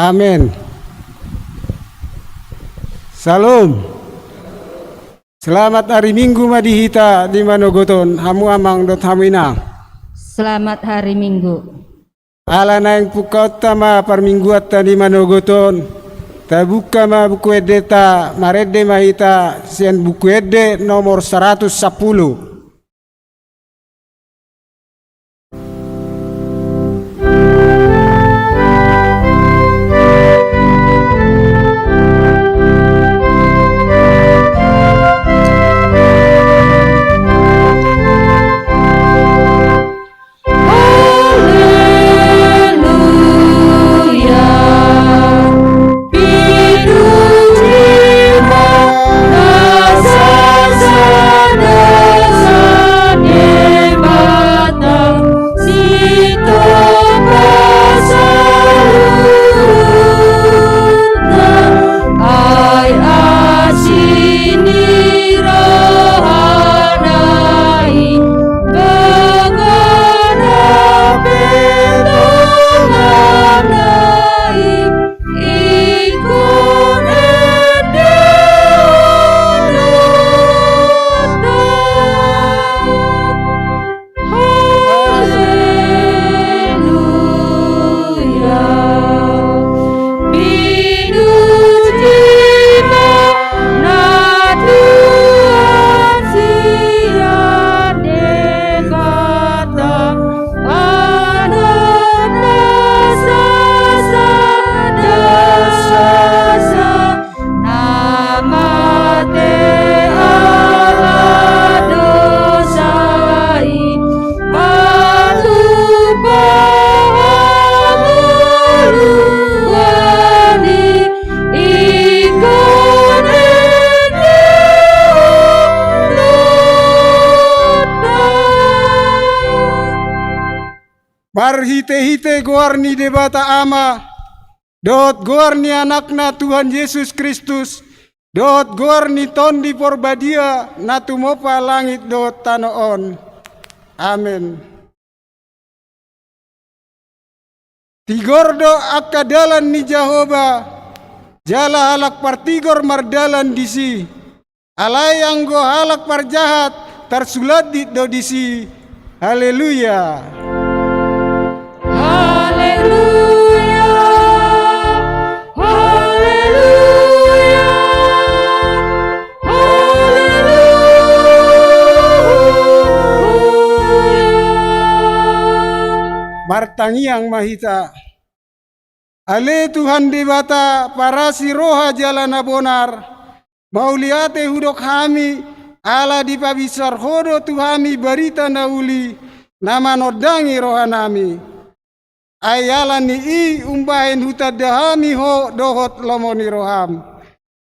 Amin. Salam. Selamat hari Minggu madihita di Manogoton, hamu amang dot hamina. Selamat hari Minggu. Ala naing pukauta ma parmingguata di Manogoton. Tabuka ma buku edeta marede mahita sian buku ede nomor 110. Barhite-hite goarni debata ama, dot goarni anakna Tuhan Yesus Kristus, dot goarni tondi porbadia natumopa langit dot tanoon. Amin. Tigordo akadalan ni Jehovah, jala halak partigor mardalan disi, alayang go halak parjahat tersuladit do disi. Haleluya. Martangiang mahita. Ale Tuhan debata para si roha jalan abonar. Mauliate hudok hami ala dipabisar hodo tuhami barita nauli nama nodangi rohanami. Ayala ni i umbahin hutadahami ho dohot lomoni roham.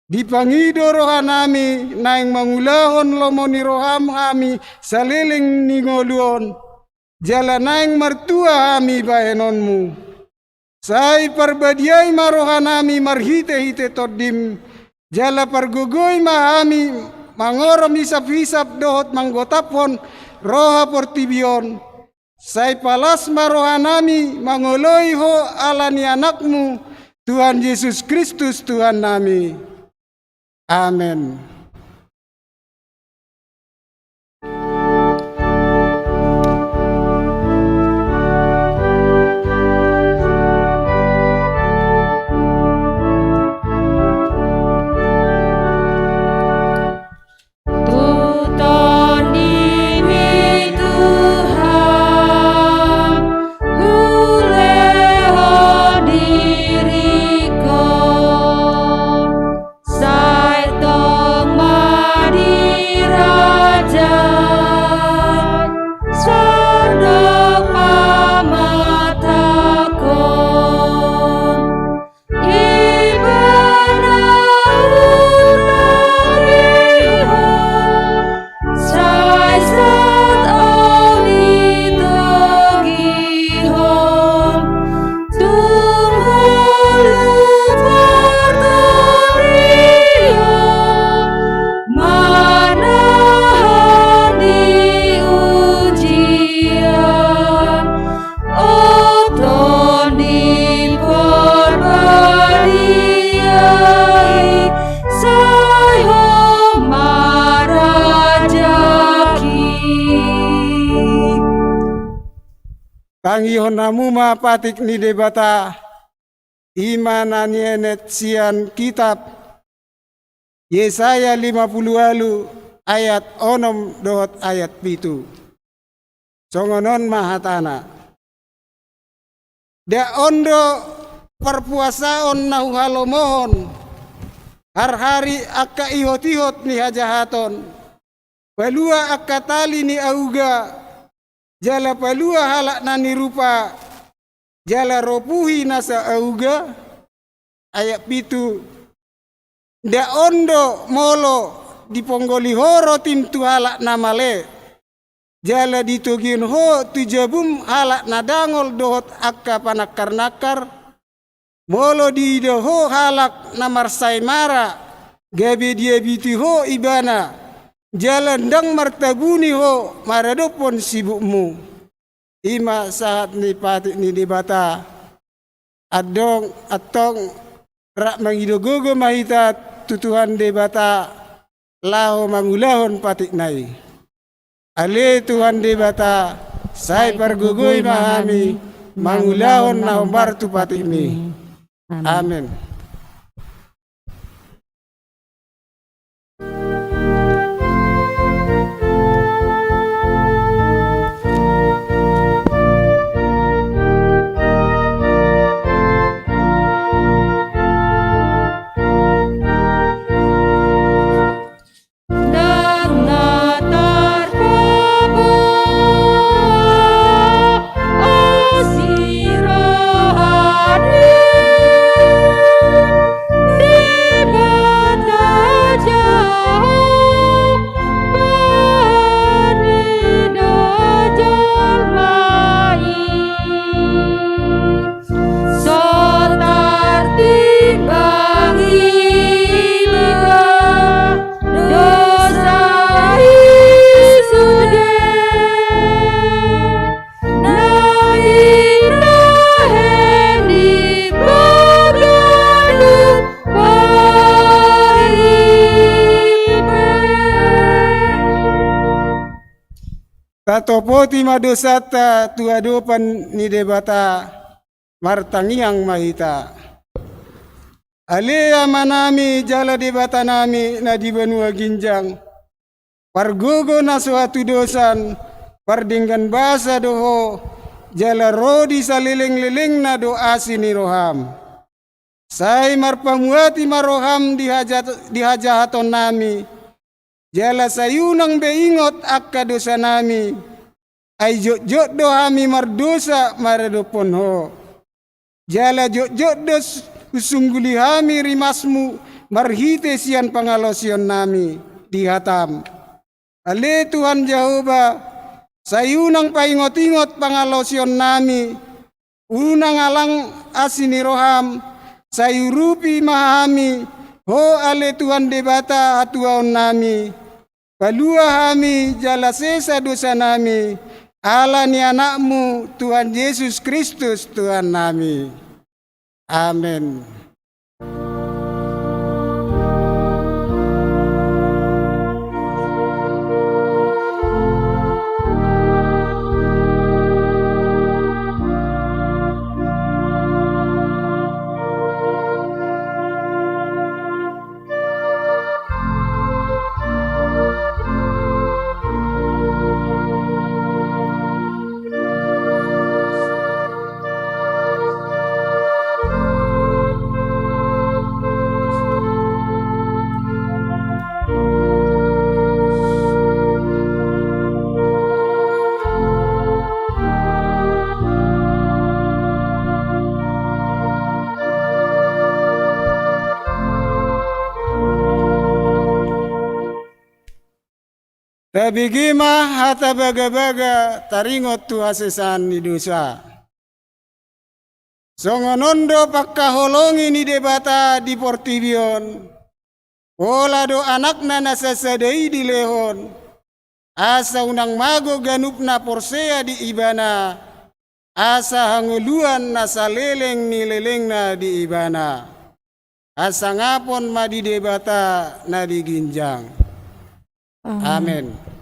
Dipangido rohanami naing mangulahon lomoni roham hami saliling ningoluon. Jala naing mertua hami bahenonmu. Sai parbadiai marohanami marhite-hite todim. Jala pargugoy mahami mangorom hisap-hisap dohot manggotapon roha portibion. Sai palas marohanami mangoloi ho alani anakmu Tuhan Yesus Kristus Tuhan nami. Amin. Sai tong Tangihon namuma patik ni debata imananyenet sian kitab Yesaya 50 ayat 6 dohot ayat 7. Songonon mahatana. Da ondo perpuasaon nahu halomohon har-hari akka ihot-ihot ni hajahaton. Palua akka tali ni auga jala palua halak nani rupa jala ropuhi nasa auga ayat 7. Da ondo molo diponggoli horo tintu halak namale jala ditogiun ho tujabum halak nadangol dohot akka panakar-nakar molo didoho halak namarsai mara gabe dia biti ho ibana jalan dang martabuni ho maradopon sibukmu ima saat ni pati ni debata adong atong rak mangidogogo mahita tutuhan debata laho mangulahon patik nai. Ale Tuhan debata sai pargugoi mahami mangulahon na umbar tu patik mi. Amin. Tatopoti madosata tuadopan ni debata martangiang mahita. Alea manami jala debata nami na di benua ginjang. Pargogo na suatu dosan pardinggan basa doho jala rodi saliling-liling na doa sini roham. Sai marpamuati maroham dihajahaton nami. Jala sayunang beingot akka dosa nami ay jot dohami mardosa maradopon ho. Jala jot dos usungguli hami rimasmu marhite sian pangalosion nami dihatam. Ale Tuhan Jehova sayunang paingot-ingot pangalosion nami unang alang asini roham sayurupi mahami ho ale Tuhan debata hatuaon nami. Palua hami jala sesa dosa nami, ala ni anakmu Tuhan Yesus Kristus Tuhan nami. Amin. Tabigima hata baga-baga taringot tu hasesan ni dosa. Songonondo pakkaholongi ni debata di portibion. Pola do anakna nasasadai di lehon. Asa unang mago ganupna porsea di ibana. Asa hanguluan nasa leleng ni lelengna di ibana. Asa ngapon ma di debata na di ginjang. Amin.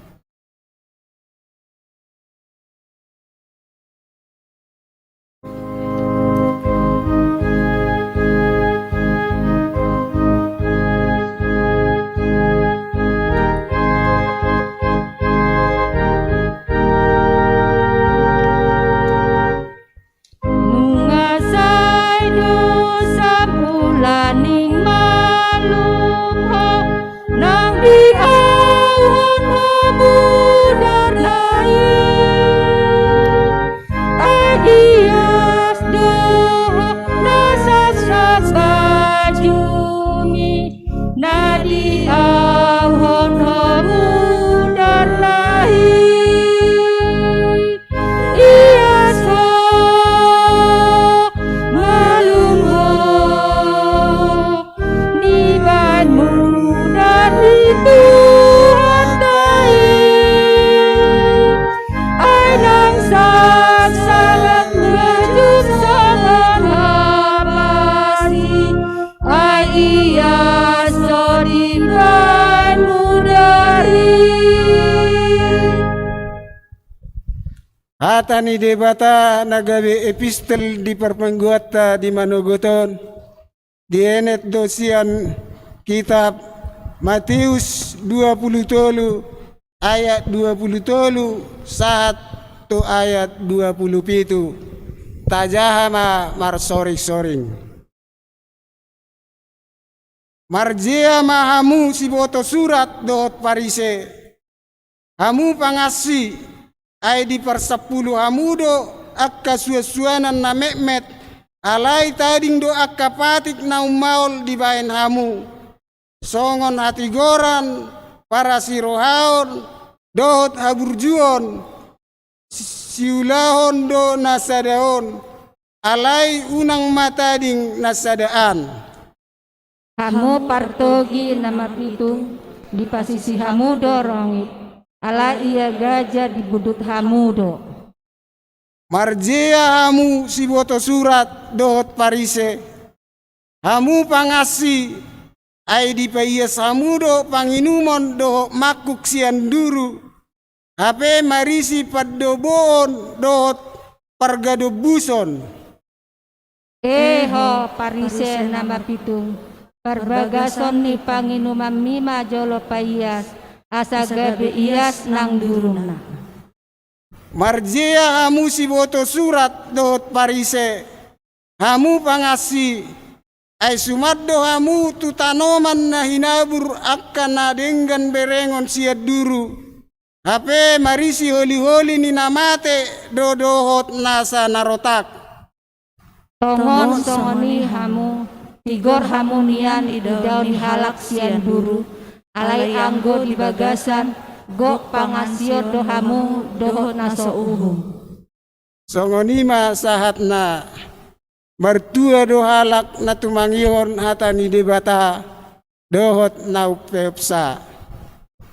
Hatani debata nagabe epistel di perpengguata di manogoton dienet dosian kitab Matius 23 ayat 23 satu ayat 27 tajahama marsoring-soring marjea mahamu si boto surat dot parise hamu pangasi ai di persepuluh hamudo akka suasuanan na mekmet alai tading do akka patik na umaul di bain hamu songon hati goran para sirohaon dohot haburjuon siulahon do nasadaon alai unang matading nasadaan Hamu partogi nama pitung di pasisi hamu dorongit. Ala ia gajah di budut hamudo. Marjea hamu si boto surat dohot parise. Hamu pangasi ai di paias hamudo panginumon dohot makuk sian duru. Hape marisi paddoboon dohot pargado buson. Eho parise nama pitung. Perbagason ni panginumam mima jolo paias. Asa gabe ias nang durungna. Marjea hamu si boto surat dohot parise. Hamu pangasi ai sumaddo hamu tu tanoman na hinabur akan na denggan berengon siat duru. Hape marisi holi-holi ni namate do dohot nasa narotak. Tongon songoni hamu tigor hamu nian idau di halak sian duru. Alai anggo di bagasan gok pangasio dohamu doho naso uhum. Songonima sahatna mertua dohalak na tumangion hatani debata dohot nau pepsa.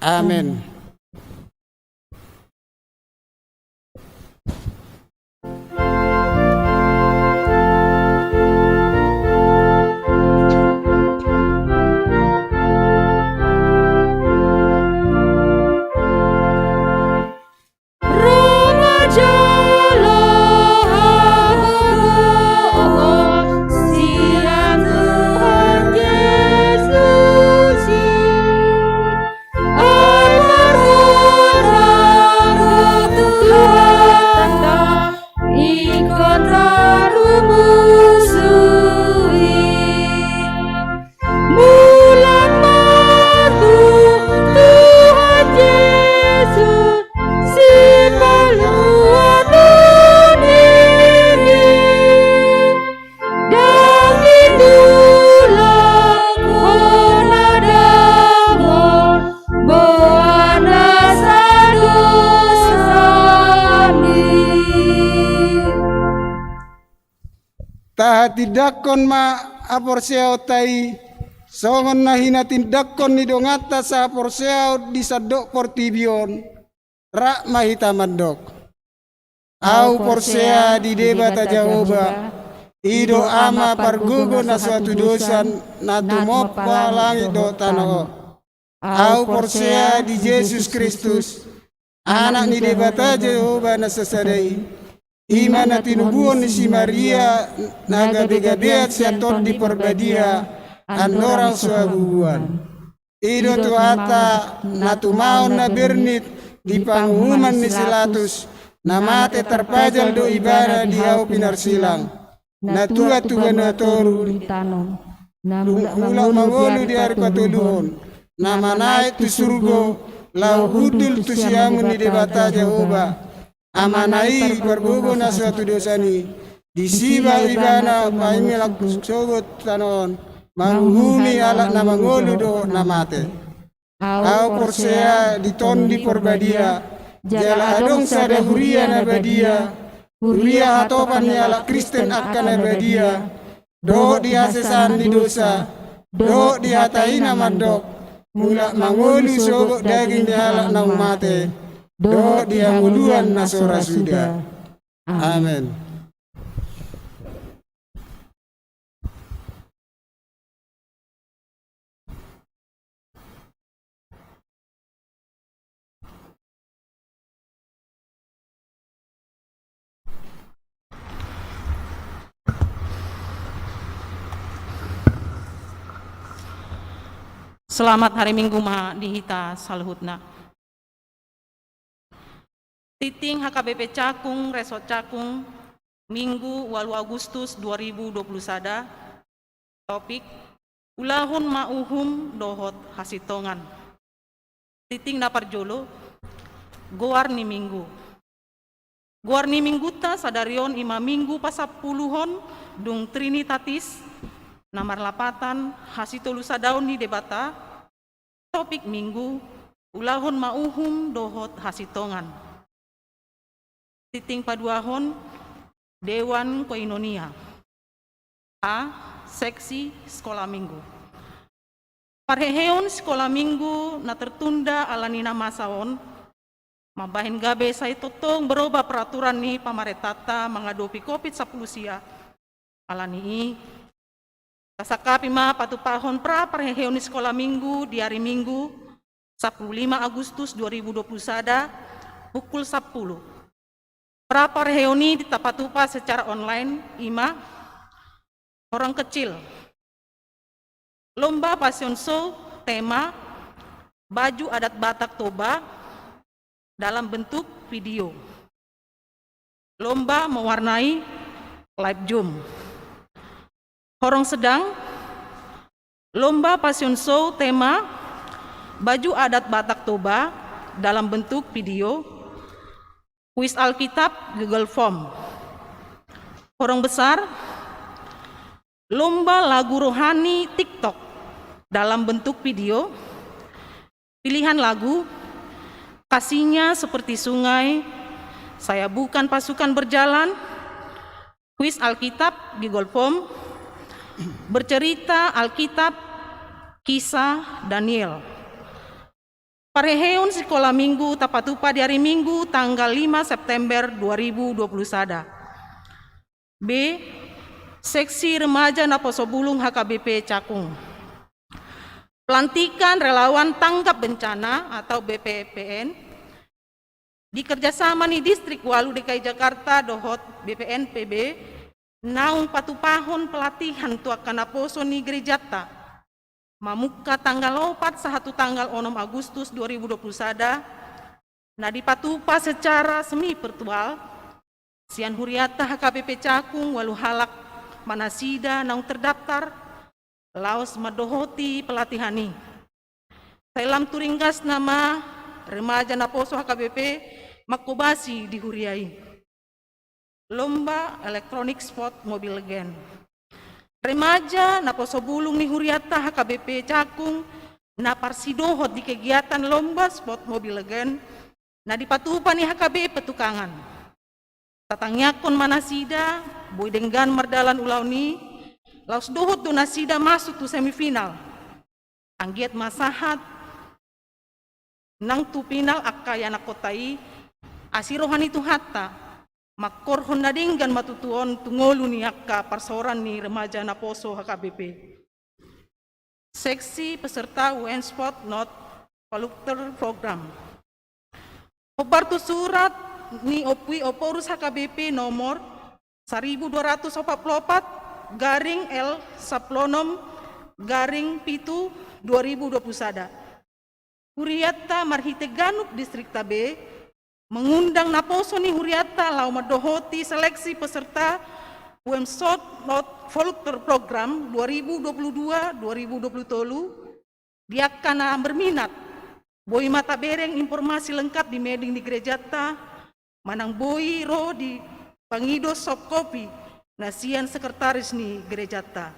Amin. Tidakon ma aporseo tai songon nahina tindakon ni dongata sa aporseo di sadok portibion rak mahita mandok au porsea di debata Jahoba ido ama pargugo na suatu dosan na tumop langit do tanoh au porsea di Yesus Kristus anak ni debata Jahoba na sasadai Imana tinubuon ni si Maria nagabe-gabeat siya ton di perbadia andorang suabubuan. Ido tuhata natumaon na bernit di pangumuman ni Silatus namate terpajal do ibara di au pinarsilang. Natua tugan na toru mulak mangolu di hari patuluhon. Namanait tu surgo lau hudul tu siamun ni debata Jehova. Amanai bergugu na suatu dosani disiba ibana paimilak sogot tanon manghumi alak na mangolu do namate au porsea diton di porbadia jala adong sada huria na badia huria hatopan ni alak Kristen akan na badia do dihasesan di dosa do dihataina mandok mulak mangolu sogot daging di alak na umate do dianguluan nasora sudah. Amin. Selamat hari Minggu ma dihita saluhutna. Titing HKBP Cakung, Resort Cakung, Minggu 8 Agustus 2021. Topik ulahun mauhum dohot hasitongan. Titing naparjolo goarni Minggu. Goarni Minggu ta sadarion ima Minggu pasapuluhon dung Trinitatis namar lapatan hasitolu sadaun di debata. Topik Minggu ulahun mauhum dohot hasitongan. Titing paduahon Dewan Koinonia. A. Seksi Sekolah Minggu. Parheheon Sekolah Minggu na tertunda alanina masawon mabahin gabe sai totong berubah peraturan ni pamaretata mengadopi COVID-10 sia alani kasakapi ma patupahon pra parheheon di Sekolah Minggu di hari Minggu 15 Agustus 2021 pukul 10. Pra parheoni ditapatupa secara online ima orang kecil. Lomba Passion Show tema baju adat Batak Toba dalam bentuk video. Lomba mewarnai live Zoom. Orang sedang lomba Passion Show tema baju adat Batak Toba dalam bentuk video. Kuis Alkitab Google Form. Orang besar lomba lagu rohani TikTok dalam bentuk video. Pilihan lagu Kasihnya Seperti Sungai, Saya Bukan Pasukan Berjalan, Kuis Alkitab Google Form, bercerita Alkitab, Kisah Daniel. Parheheon Sekolah Minggu tapatupa di hari Minggu tanggal 5 September 2021. B. Seksi Remaja Naposobulung HKBP Cakung. Pelantikan Relawan Tanggap Bencana atau BPPN dikerjasama di Distrik Walu DKI Jakarta dohot BPNPB naung patupahon pelatihan tuakan naposo ni gerejata mamuka tanggal 4 sahatu tanggal 6 Agustus 2021 na dipatupa secara semi virtual sian huriata HKBP Cakung walu halak manasida naung terdaftar laos madohoti pelatihani. Sailam turinggas nama remaja naposo HKBP makobasi dihuriai. Lomba elektronik sport mobil gen. Remaja naposo bulung ni huriata HKBP Cakung na parsidohot di kegiatan lomba sport mobil gen na dipatupa ni HKB Petukangan. Tatangyakon manasida boy denggan mardalan ulauni laus dohot do nasida masuk tu semifinal. Anggiat masahat nang tu final akayana kotai asirohan itu hatta makor honda denggan matutuon tungolu ni akka parsoran ni remaja naposo HKBP. Seksi peserta UN Sport Not Volunteer Program. Obartu surat ni opwi oporus HKBP nomor 1244 garing L Saplonom garing Pitu 2021. Huriata Marhite Ganup Distrik Tabe mengundang naposo ni huriata lau madohoti seleksi peserta UMSOT Not Volunteer Program 2022-2023 dia kana berminat boi mata bereng informasi lengkap di meding di gerejata manang boi ro di pangido soft copy nasian sekretaris ni gerejata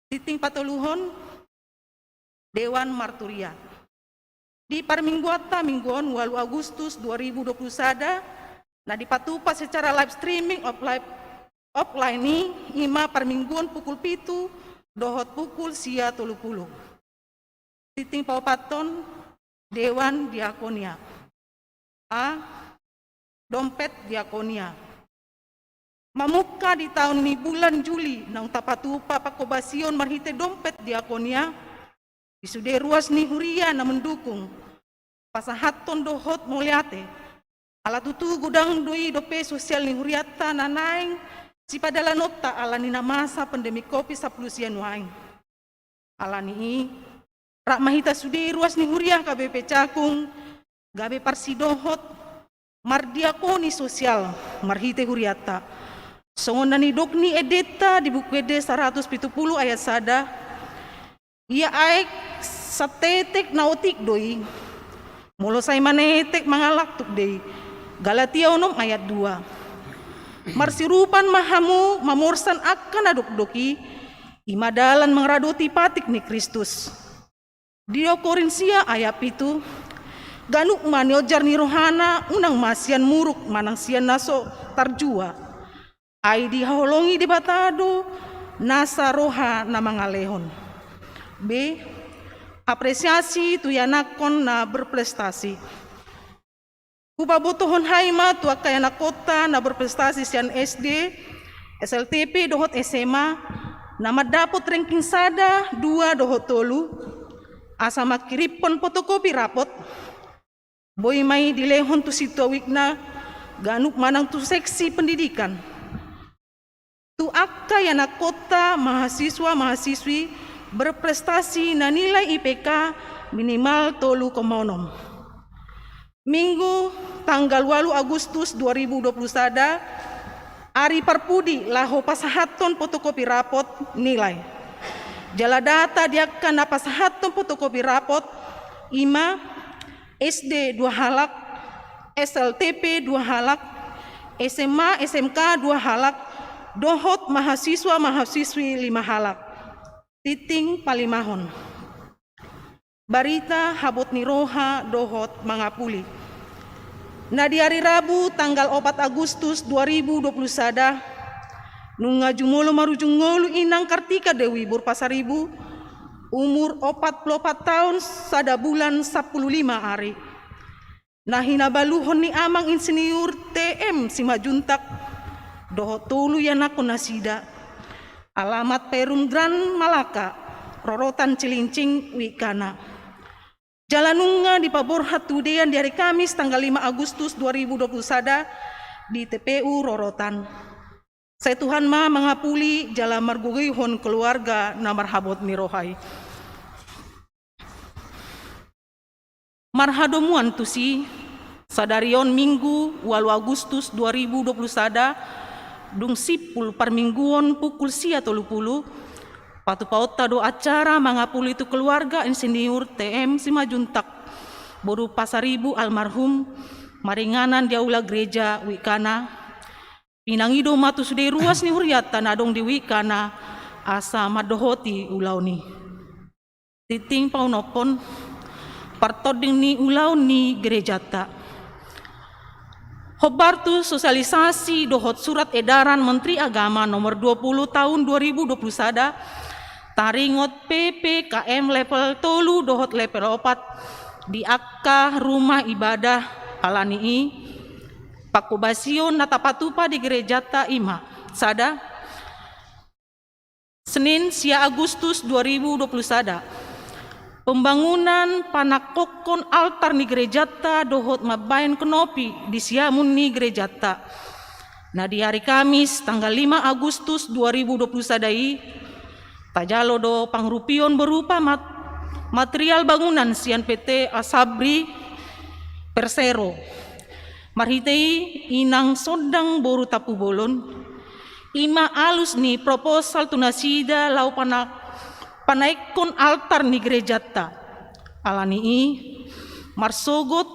titing patoluhon Dewan Marturia di parmingguata mingguan 8 Agustus 2021 nah dipatupa secara live streaming offline ni ima parmingguan pukul 7 dohot pukul sia 30 titing paupaton Dewan Diakonia. A. Dompet Diakonia. Mamuka di tahun ni bulan Juli nang tapatupa pakobasion marhite dompet Diakonia isude ruas ni huria na mendukung pasahaton dohot moliate ala tutu gudang doi dope sosial ni huriata nanaing si padala nota ala ni masa pandemi COVID-19 nuaing ala ni rak mahita sudi ruas ni huriah KBP Cakung, gabe parsidohot, mardiakoni sosial, marhite huriata. Songonani dokni edeta di buku ede 170 ayat sada, ia aek satetek nautik doi, molo say manetek mangalaktuk dei. Galatia 6 ayat 2. Marsirupan mahamu mamorsan akan aduk-doki, imadalan mengradoti patik ni Kristus. Dio Korinsia ayat itu, ganuk maniojar ni rohana unang masian muruk manang sian naso tarjua. Ai diholongi di batado nasa roha na mangalehon. B. Apresiasi tu yanakon na berprestasi. Kupabutuhon haima tu akayana kota na berprestasi sian SD, SLTP dohot SMA, na madapot ranking sada 2 dohot tolu, asa makiripon fotokopi rapot, boy may dilehon tu situawik na ganuk manang tu seksi pendidikan. Tu akayana kota mahasiswa-mahasiswi berprestasi na nilai IPK minimal 3,6. Minggu tanggal 8 Agustus 2021, Ari Parpudi laho pasahaton fotokopi rapot nilai. Jala data diakan na pasahaton fotokopi rapot 5, SD 2 halak, SLTP 2 halak, SMA SMK 2 halak, dohot mahasiswa-mahasiswi 5 halak. Titing palimahon. Barita habot ni roha dohot mangapuli. Na di hari Rabu tanggal 4 Agustus 2021, nunga jumolo marujungolu inang Kartika Dewi Burpasaribu, umur 44 tahun sada bulan 15 hari. Nah hinabaluhon ni amang insinyur TM Simajuntak, dohot tulu yanako nasida. Alamat Perumdran Malaka, Rorotan Cilincing Wikana. Jalanunga di Paborhat Tudean di hari Kamis tanggal 5 Agustus 2021 di TPU Rorotan. Saya Tuhan ma mengapuli jala margugihon keluarga na marhabot mirohai. Marhadomuan tusi sadarion Minggu 8 Agustus 2021 dung sipul parmingguon pukul 30. Patu pauta do acara mangapuli itu keluarga insinyur TM Simajuntak boru Pasaribu almarhum maringanan di aula gereja Wikana. Pinangido matu sudah ruas ni huriat tanadong di Wikana asa madohoti ulau ni. Titing paunopon partoding ni ulau ni gereja ta. Hobartu sosialisasi dohot surat edaran Menteri Agama nomor 20 tahun 2021 taringot PPKM level tolu dohot level 4 di akka rumah ibadah alanii pakubasion natapatupa di gereja ta ima sada Senin sia Agustus 2021 pembangunan panakokon altar ni gereja ta dohot mabayan kenopi di siamun ni gereja ta. Nah di hari Kamis tanggal 5 Agustus 2021 tajalo do pangrupion berupa material bangunan sian PT Asabri Persero. Marhitei inang sodang boru tapu bolon. Ima alus ni proposal tunasida lau panaikon altar ni gereja ta. Alanii marsogot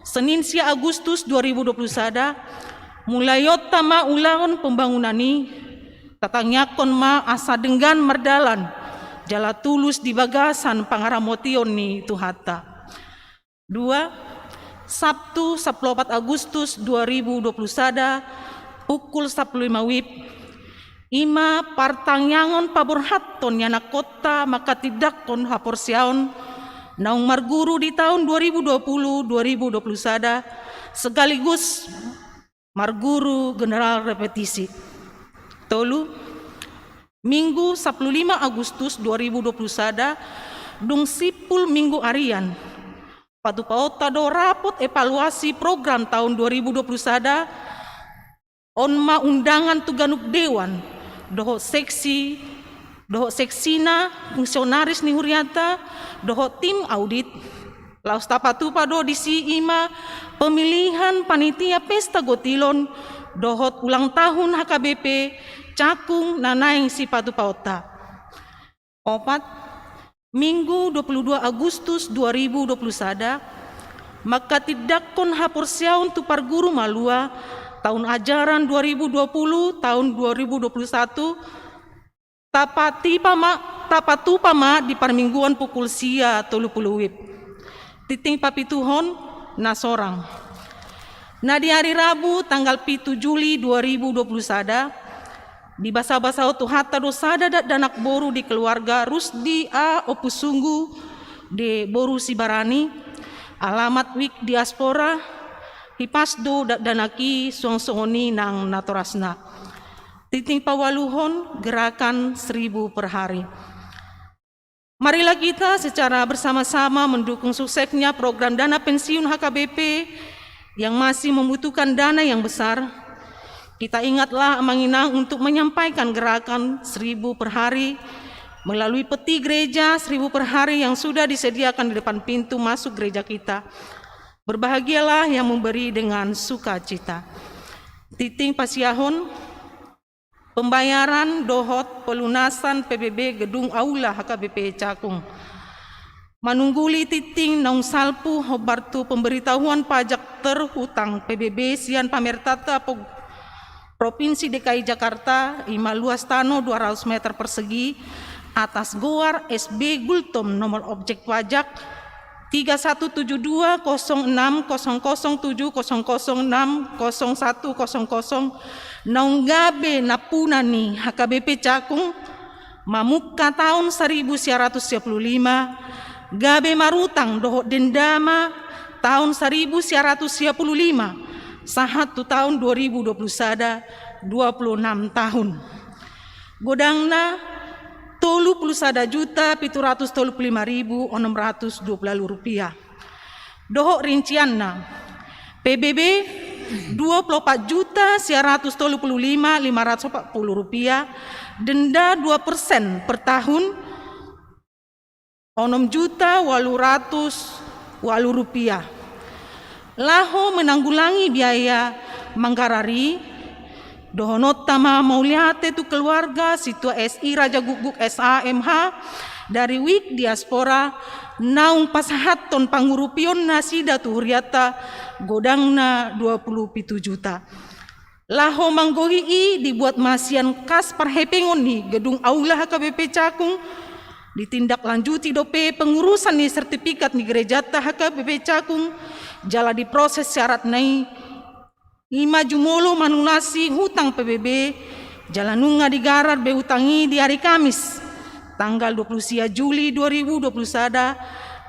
Senin sia Agustus 2021 mulayot tama ulangon pembangunan ni tatanyakon ma asa denggan merdalan jala tulus di bagasan pangaramotion ni Tuhata. 2. Sabtu 14 Agustus 2021 pukul 15 WIB ima partangyangon paborhaton yana kota maka tidak kon haporsiaon naung marguru di tahun 2020-2021 sekaligus marguru general repetisi. Tolu Minggu 15 Agustus 2021 dung sipul minggu arian patu pauta do rapot evaluasi program tahun 2021 onma undangan tuganuk dewan doho seksi doho seksina fungsionaris ni huriata, doho tim audit, laus tapatupa do disi ima pemilihan panitia pesta gotilon, dohot ulang tahun HKBP Cakung nanaing si patupa ota. Opat, Minggu 22 Agustus 2021, maka tidakkon hapursiaun tu parguru malua tahun ajaran 2020 tahun 2021 tapatu pama di parmingguan pukul sia 30 wib. Titing papituhon na sorang. Nah di hari Rabu tanggal 7 Juli 2021 di basa-basa tu hatta dosada danak boru di keluarga Rusdi A Opusunggu de Boru Sibarani alamat wik diaspora hipasdo danaki suang-suangoni nang natorasna. Titing pawaluhon gerakan 1000 per hari. Marilah kita secara bersama-sama mendukung suksesnya program dana pensiun HKBP yang masih membutuhkan dana yang besar. Kita ingatlah menginang untuk menyampaikan gerakan 1000 per hari melalui peti gereja 1000 per hari yang sudah disediakan di depan pintu masuk gereja kita. Berbahagialah yang memberi dengan sukacita. Titing pasiahon, pembayaran dohot pelunasan PBB Gedung Aula HKBP Cakung. Manungguli titing naung salpu hobartu pemberitahuan pajak terhutang PBB sian pamertata Provinsi DKI Jakarta ima luas tanah 200 meter persegi atas goar SB Gultom nomor objek pajak 3172007007006100 naunggabe napunani HKBP Cakung mamukka tahun 1915 gabe marutang dohok dendama tahun 1915 sahat tu tahun 2021 26 tahun godangna 31.735.620 rupiah. Dohok rincianna PBB 24.135.540 rupiah, denda 2% per tahun 6.800.000 rupiah. Laho menanggulangi biaya manggarari dohonot tama mauliate tu keluarga situa SI Raja Guguk SAMH dari wik diaspora naung pasahaton pangurupion nasida tu huriata godangna 27 juta. Laho manggohi dibuat masian kas parhepengon ni gedung aula HKBP Cakung ditindaklanjuti dope pengurusan ni sertifikat ni gerejata HKBP Cakung jala diproses syarat nai ima jumolo manulasi hutang PBB jalanunga digarar behutangi di hari Kamis tanggal 20 Juli 2021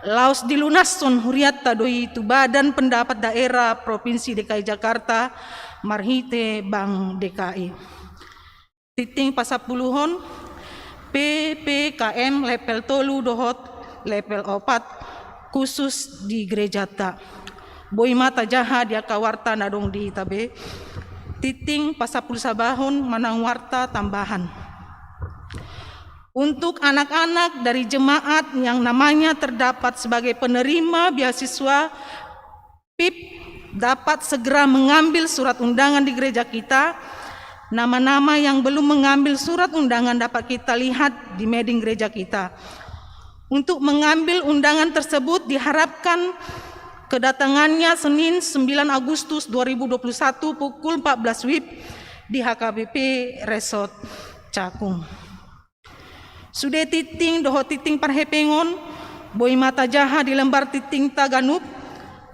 laos dilunasson huriatta doi itu Badan Pendapat Daerah Provinsi DKI Jakarta marhite Bank DKI. Titing pasapuluhon PPKM level tolu dohot level 4 khusus di gerejata. Boy mata jaha dia kawarta nadong di tabe. Titing pasapul sabahon manang warta tambahan. Untuk anak-anak dari jemaat yang namanya terdapat sebagai penerima beasiswa PIP dapat segera mengambil surat undangan di gereja kita. Nama-nama yang belum mengambil surat undangan dapat kita lihat di meeting gereja kita. Untuk mengambil undangan tersebut diharapkan kedatangannya Senin 9 Agustus 2021 pukul 14 WIB di HKBP Resort Cakung. Sudah titing doho titing parhepengon boy mata jaha di lembar titing Taganup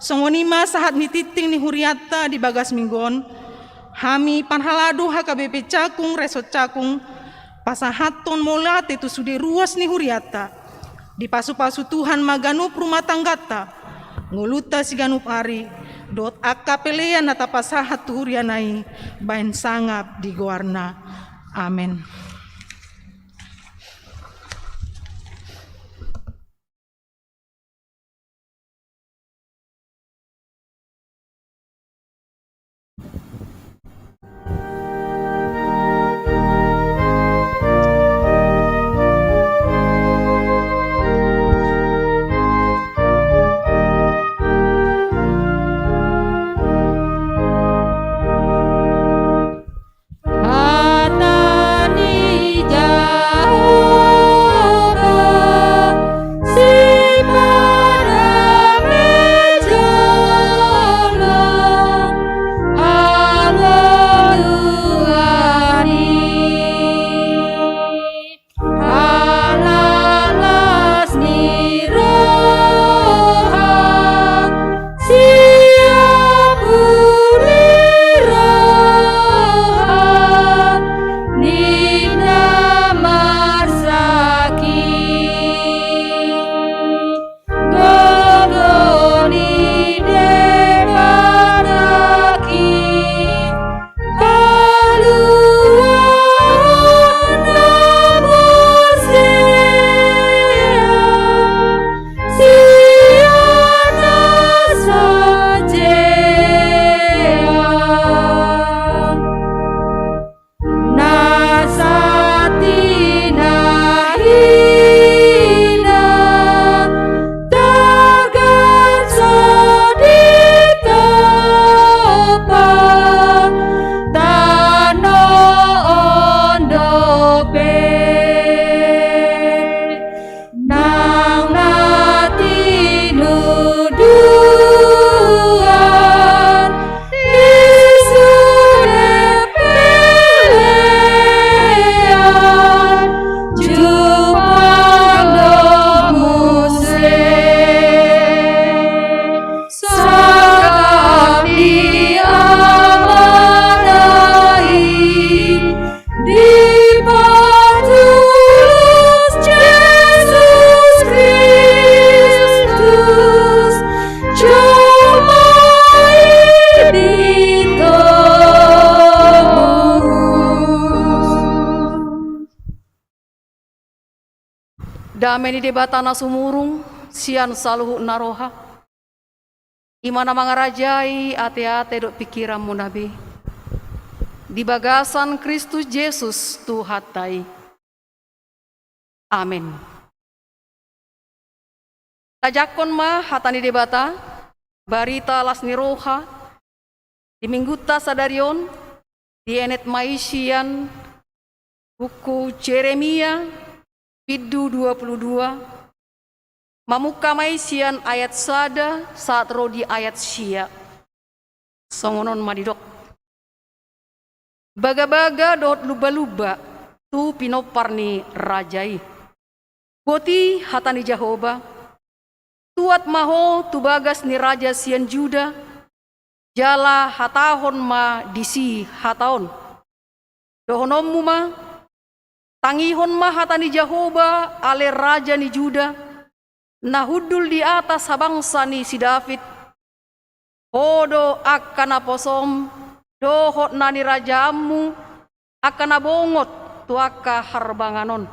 songonima sahat ni titing ni huriata di bagas minggon hami panhaladu HKBP Cakung Resort Cakung pasahaton mola itu sudah ruas ni huriata di pasu-pasu Tuhan maganup rumah tanggata nguluta si ganup ari dot akapelean nata pasahat tuhurianai bain sangap di goarna. Amin. Damai ni debatana sumurung sian saluhu naroha. Imana mangarajai ate-ate dok pikiranmu nabi. Di bagasan Kristus Yesus Tuhatai. Amin. Tajakon ma hatani debata barita las niroha di mingguta sadarion di enet maisian buku Jeremia Pidu 22 mamuka maisian ayat sada saat rodi ayat sia songonon madidok baga-baga dot luba-luba tu pinoparni rajai boti hatani Jahoba tuat maho tu bagas ni raja sian Juda jala hatahon ma disi hataon dohonommu ma tangihon ma hatani Jahoba ale raja ni Juda nahudul di atas habangsa ni si David hodo akan aposom dohot nani rajamu akan abongot tuaka harbanganon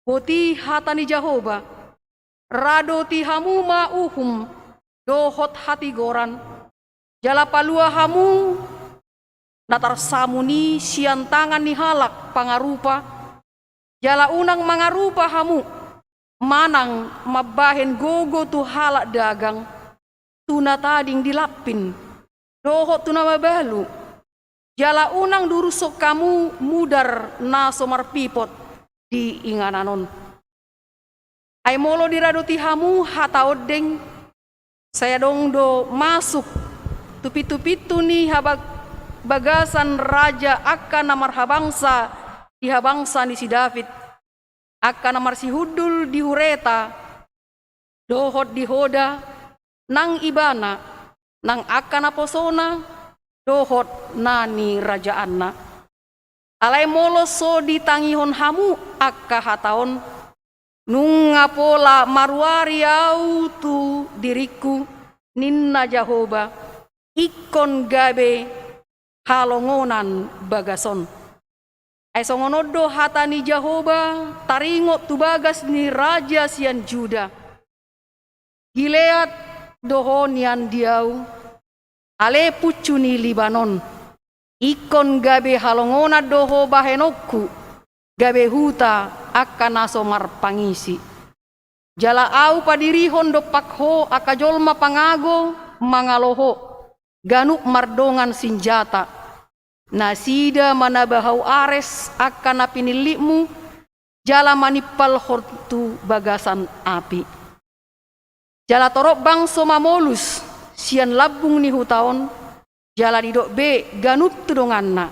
boti hatani Jahoba rado ti hamu ma uhum dohot hati goran jala palua hamu natar samuni sian tangan ni halak pangarupa jala unang mangarupa hamu manang mabahen gogo tu halak dagang tuna tading dilapin dohot tuna mabalu jala unang durusok kamu mudar na somar pipot di ingananon ay molo diradoti hamu hata odeng saya dong do masuk tupi-tupitu ni habag bagasan raja akan namar habangsa di habangsa ni si David akan namar si hudul di hureta dohot di hoda nang ibana nang akan aposona dohot nani rajaanna alai molo so ditangihon hamu akka hataon nung apola marwari au tu diriku ninna Jahoba ikon gabe halongonan bagason ay songonodo hatani Jahoba taringot tu bagas ni raja sian Juda Gilead dohonian diau ale pucu ni Libanon ikon gabe halongona doho bahenokku gabe huta akan nasomar pangisi jala au padirihon do pakho akajolma pangago mangaloho ganuk mardongan sinjata nasida manabahau ares akan napinilikmu jala manipal hortu bagasan api jala torok bangso mamolus sian labung ni hutaon jala didok be ganut tudonganna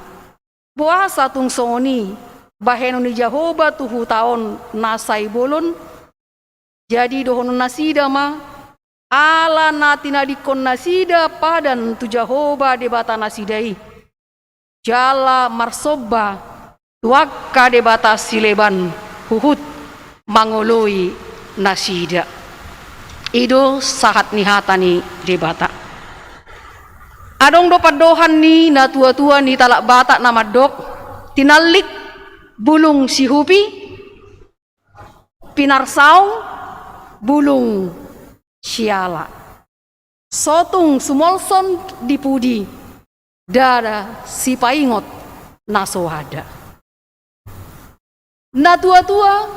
puasa tung songoni baheno ni Jahoba tu hutaon nasai bolon jadi dohon nasida ma ala natina dikon nasida padan tu Jahoba debata nasidai jala marsoba tuakka debata sileban huhut mangoloi nasida ido sahat ni hatani debata adong do padohan ni na tua-tua ni talak batak nama dok tinalik bulung si hupi pinarsaung bulung siala sotung sumolson dipudi dada si paingot nasohada na tua-tua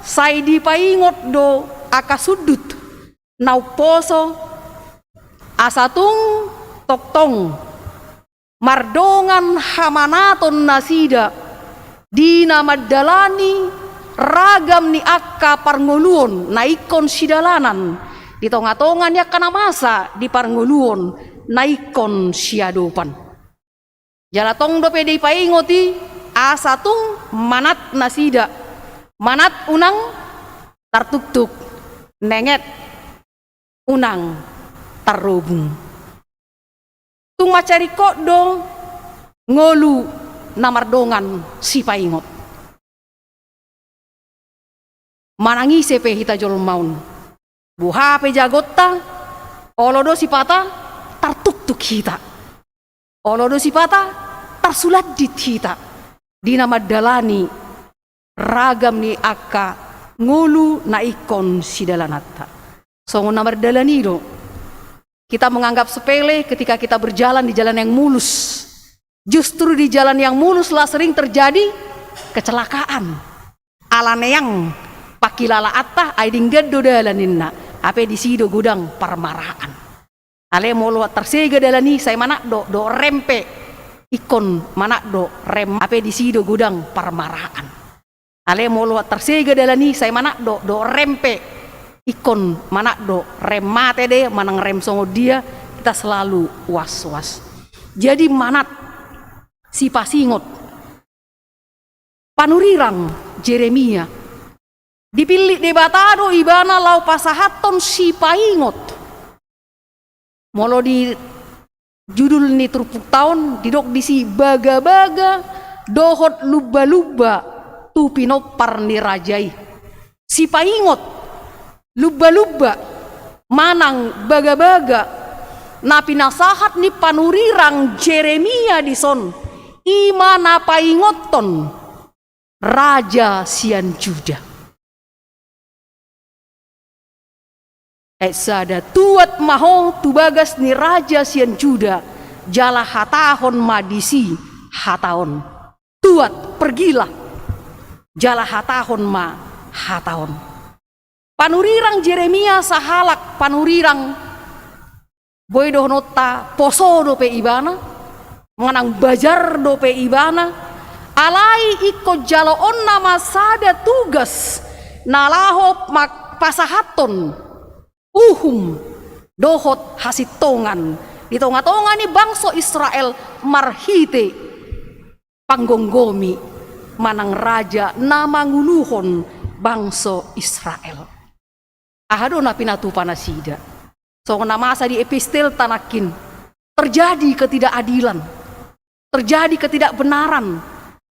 sai di paingot do akasudut nau poso asatung toktong mardongan hamanaton nasida dina madalani ragam ni akka parngoluon naikon sidalanan di tonga-tongan ya kana masa di parngoluon naikon siadopan jalatong do pedi paingoti asatung manat nasida manat unang tartuk-tuk nenget unang tarobung tung macari kok do ngolu namardongan si paingot manangi sepe hita jol maun buha pe jagotta olodo si pata tartuk-tuk hita olodo si pata tarsulat dit hita di nama dalani ragam ni akka ngulu na ikon si dalanata. Songo namar dalanido. Kita menganggap sepele ketika kita berjalan di jalan yang mulus. Justru di jalan yang mulus lah sering terjadi kecelakaan. Alaneyang pakilala atta aiding geddo dalaninna. Ape di sido gudang parmaraan. Ale molo tersega dalani saya mana do rempe ikon mana do rem ape di sido gudang parmaraan. Ale molo tersega dalani saya mana do rempe ikon mana do rem mate de manang rem songo dia kita selalu was-was. Jadi manat si pasingot panurirang Jeremia dipilih debatado ibana lau pasahaton si paingot. Molo di judul ni turpuk tahun didok disi baga-baga dohot luba-luba tu pinopar ni rajai. Si paingot luba-luba manang baga-baga na pinasahat ni panurirang Jeremia dison imana paingoton raja sian Juda. Sada tuat maho tubagas ni raja sian Juda jala hatahon madisi hataon. Tuat pergilah jala hatahon ma hataon. Panurirang Jeremia sahalak panurirang boy dohnota poso dope ibana manang bajar dope ibana alai iko jaloon nama sada tugas nalahop mak pasahaton dohot hasitongan di tonga-tonga ni bangsa Israel marhite panggonggomi manang raja nama nguluhon bangsa Israel. Ahado na pinatu panasida. So namasa di epistel tanakin terjadi ketidakadilan, terjadi ketidakbenaran.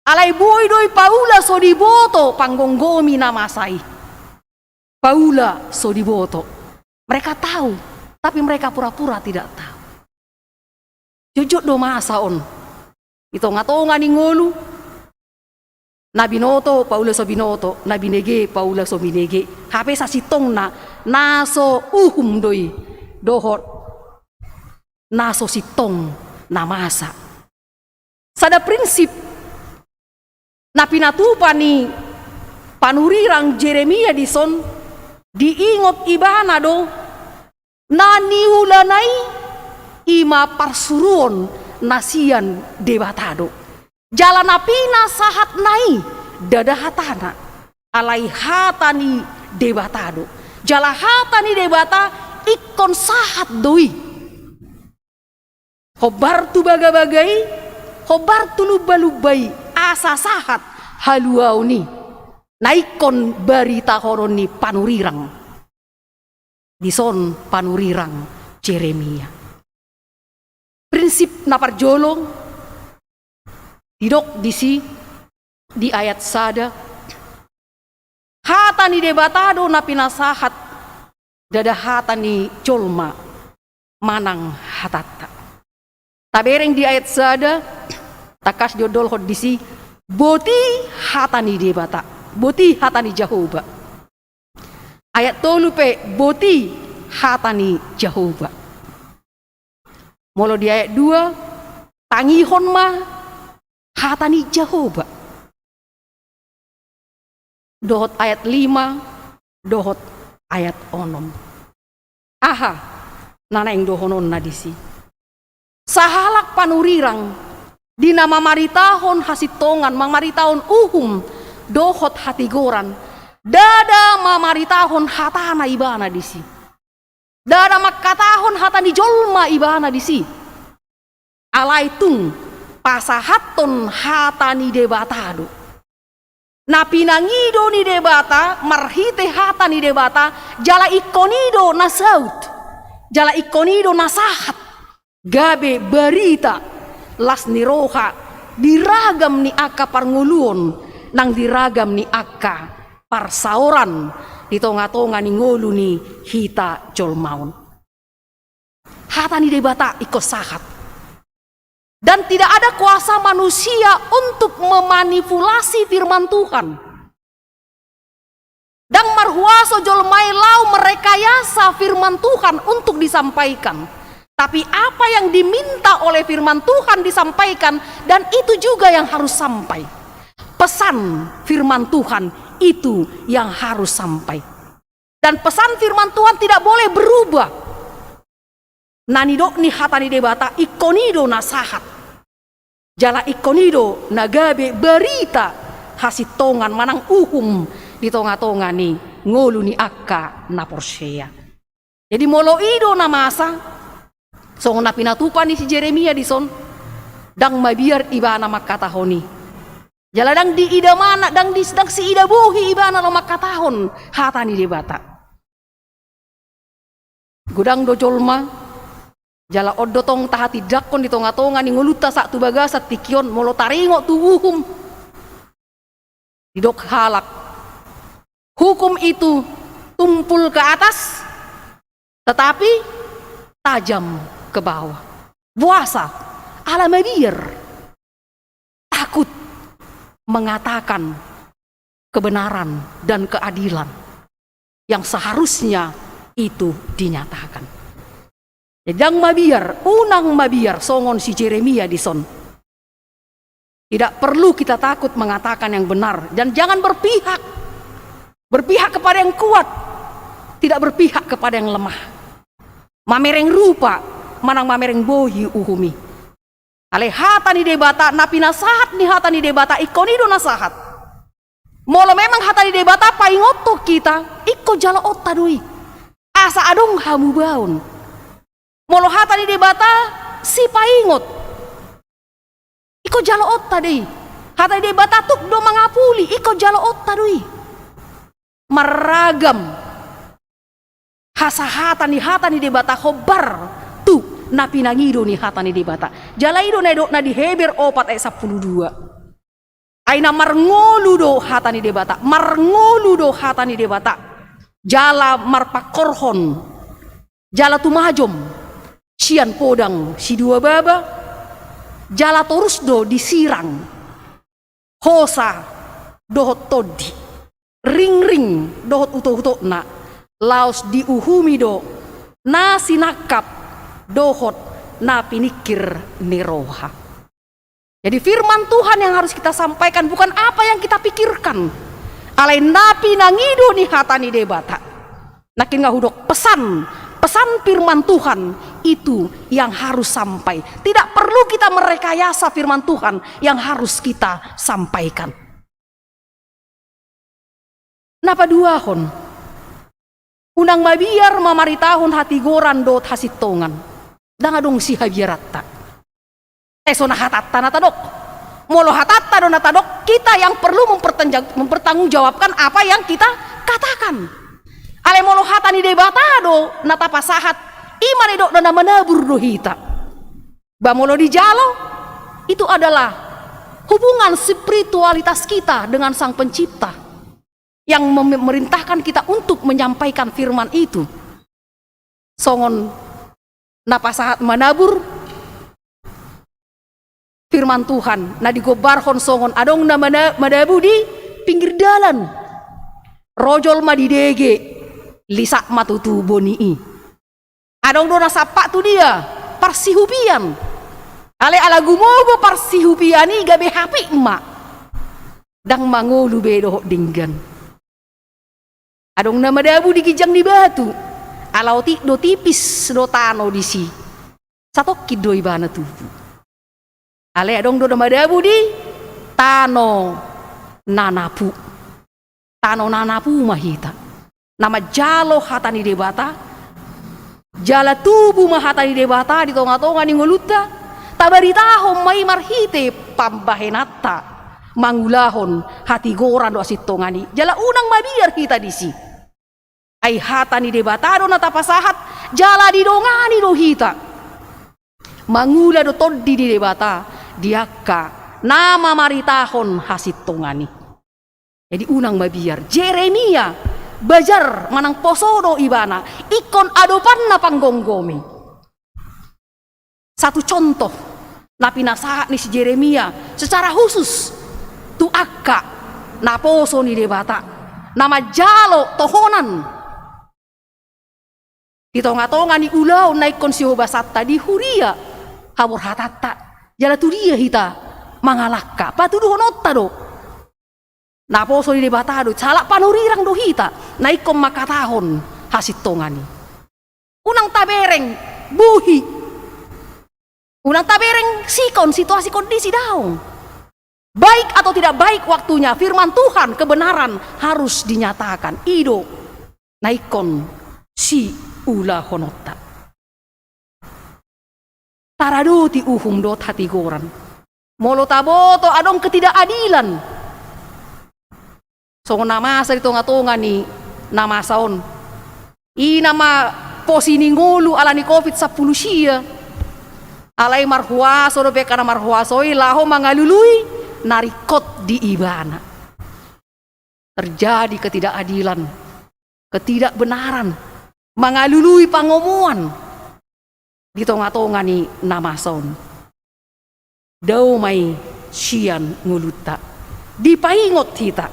Alai boy doi Paula so diboto panggonggomi namasai. Paula so diboto. Mereka tahu, tapi mereka pura-pura tidak tahu. Jujur do masa on. Ito ngatonga ni ngolu. Nabi noto, Paula so binoto. Nabi nege, Paula so binege. Hape sa sitong na naso doi. Dohot. Naso sitong na masa. Sada prinsip na pinatupa ni panurirang Jeremia dison diingot ibana do naniulanay ima parsuruon nasian debatado jalan apina sahat nai dadahatana alai hatani debatado jala hatani debata ikon sahat doi hobar tu baga-bagai hobar tu luba-lubai asa sahat haluau ni naikon berita horoni panurirang dison panurirang Jeremia. Prinsip naparjolong didok disi di ayat sada hatani debatado na pinasahat dada hatani colma manang hatata. Tabereng di ayat sada takas jodol hod disi boti hatani debata. Boti hatani Jehovah. Ayat tolu pe boti hatani Jehovah. Molo di ayat 2 tangihon ma hatani Jehovah. Dohot ayat 5 dohot ayat 6. Aha nana yang dohonon nadisi. Sahalak panurirang di nama maritahon hasitongan maritahon dohot hatigoran dada mamaritahon hatana ibana disi dada makatahon hatani jolma ibana disi alaitung pasahaton hatani debatado na pinangido ni debata marhite hatani debata jala ikonido nasaut jala ikonido nasahat gabe berita las niroha diragam ni aka parnguluon nang diragam ni akka parsauran di tonga-tonga ni ngolu ni hita jolmaun. Hata ni debata ikut sahat. Dan tidak ada kuasa manusia untuk memanipulasi firman Tuhan. Dan marhuaso jolmai lau merekayasa firman Tuhan untuk disampaikan. Tapi apa yang diminta oleh firman Tuhan disampaikan, dan itu juga yang harus sampai. Pesan firman Tuhan itu yang harus sampai. Dan pesan firman Tuhan tidak boleh berubah. Nanidok ni hatani debata ikonido nasahat. Jala ikonido nagabe berita hasitongan manang uhum di tonga-tonga ni ngolu ni akka na porsea. Jadi molo ido na masa song na pinatupan ni si Jeremia di son dang mabiar ibana makatahoni. Jala dang di ida mana dang si ida buhi ibana lo makatahon hatani debata. Gudang do jolma jala oddo tong tahati dakon di tonga-tonga ni nguluta sak tu bagasa tikion molo taringo tu uhum. Didok halak. Hukum itu tumpul ke atas, tetapi tajam ke bawah. Puasa, ala mabir, takut mengatakan kebenaran dan keadilan yang seharusnya itu dinyatakan. Sedang mabir, unang mabir, songon si Jeremia di son. Tidak perlu kita takut mengatakan yang benar, dan jangan berpihak. Berpihak kepada yang kuat, tidak berpihak kepada yang lemah. Mamereng rupa, manang mamereng bohi uhumi. Ale hatani debata napi nasahat ni hatani debata ikonido nasahat. Molo memang hatani debata paingoto kita, iko jala otta dui. Asa adong hamu baun. Molo hatani debata si paingot. Iko jala otta dei. Hatani debata tuk do mangapuli, iko jala otta dui. Meragam hasahatan ni hatani debata khobar tu napi nangido ni hatani debata jala ido nedok na diheber 4:12 aina marngolu do hatani debata marngolu do hatani debata jala marpakorhon jala tumajom sian podang si dua baba jala torus do disirang hosa dohot todi ring-ring dohot uto-uto na laos diuhumi do na sinakap dohot na pinikir niroha. Jadi firman Tuhan yang harus kita sampaikan bukan apa yang kita pikirkan. Alai napi nangido ni hatani debata. Nakin ngahudok pesan firman Tuhan itu yang harus sampai. Tidak perlu kita merekayasa firman Tuhan yang harus kita sampaikan. Napa duahon? Unang mabiar mamaritahon hati goran dot hasitongan. Dangadong si habiaratta. So na hatatta na tadok. Molo hatatta do na tadok, kita yang perlu mempertanggungjawabkan apa yang kita katakan. Ale molo hatani debata do na tapasahat imane do na menabur do hita. Ba molo di jalo itu adalah hubungan spiritualitas kita dengan Sang Pencipta yang memerintahkan kita untuk menyampaikan firman itu. Songon napasahat manabur firman Tuhan na digobarhon songon adong na madabu di pinggir dalan rojol madidege lisak matutu bonii adong do nasapa tu dia parsihupian ale ala gumogo parsihupiani gabe hapi emak dang mangolu bedo dinggan. Adong nama dabu digijang di batu. Alau do tipis do tano di si. Satokid do ibana tubuh. Ale adong do nama dabu di tano nanapu. Tano nanapu mahita. Nama jalo hatani debata. Jala tubuh mahatani debata di tonga-tonga ni ngoluta. Tabaritahom may marhite pambahenata. Mangulahon hati goran do asitongani. Jala unang mabiar kita di si. Ai hatani debatado na tapasahat jala di dongani do hita. Mangula do toddi di debata diakka nama maritahon hasitongani. Jadi unang mabiar Jeremia bajar manang posodo ibana ikon adopan na panggonggomi. Satu contoh na pinasahat ni si Jeremia secara khusus tu akka na poso ni debata nama jalo tohonan. Di tonga-tonga ni ulau naik konsio basatta di huria habor hatatta jala tu dia hita mangalakka patudu honotta do. Na poso di debatado salak panurirang do hita naik kom makatahon hasit tongani. Unang tabereng buhi. Unang tabereng sikon situasi kondisi daung. Baik atau tidak baik waktunya firman Tuhan kebenaran harus dinyatakan. Ido naikon si ula honotta. Tarado ti uhum dot hati goran. Molo taboto adong ketidakadilan. So nama sa tonga-tonga ni nama saon. Nama posini ngulu ala ni COVID 10 siya. Alay marhuaso do bekana marhuaso laho mangalului narikot di ibana. Terjadi ketidakadilan, ketidakbenaran, mangalului pangomuan di tonga-tonga ni namason. Daw may siyan nguluta. Di paingot hita.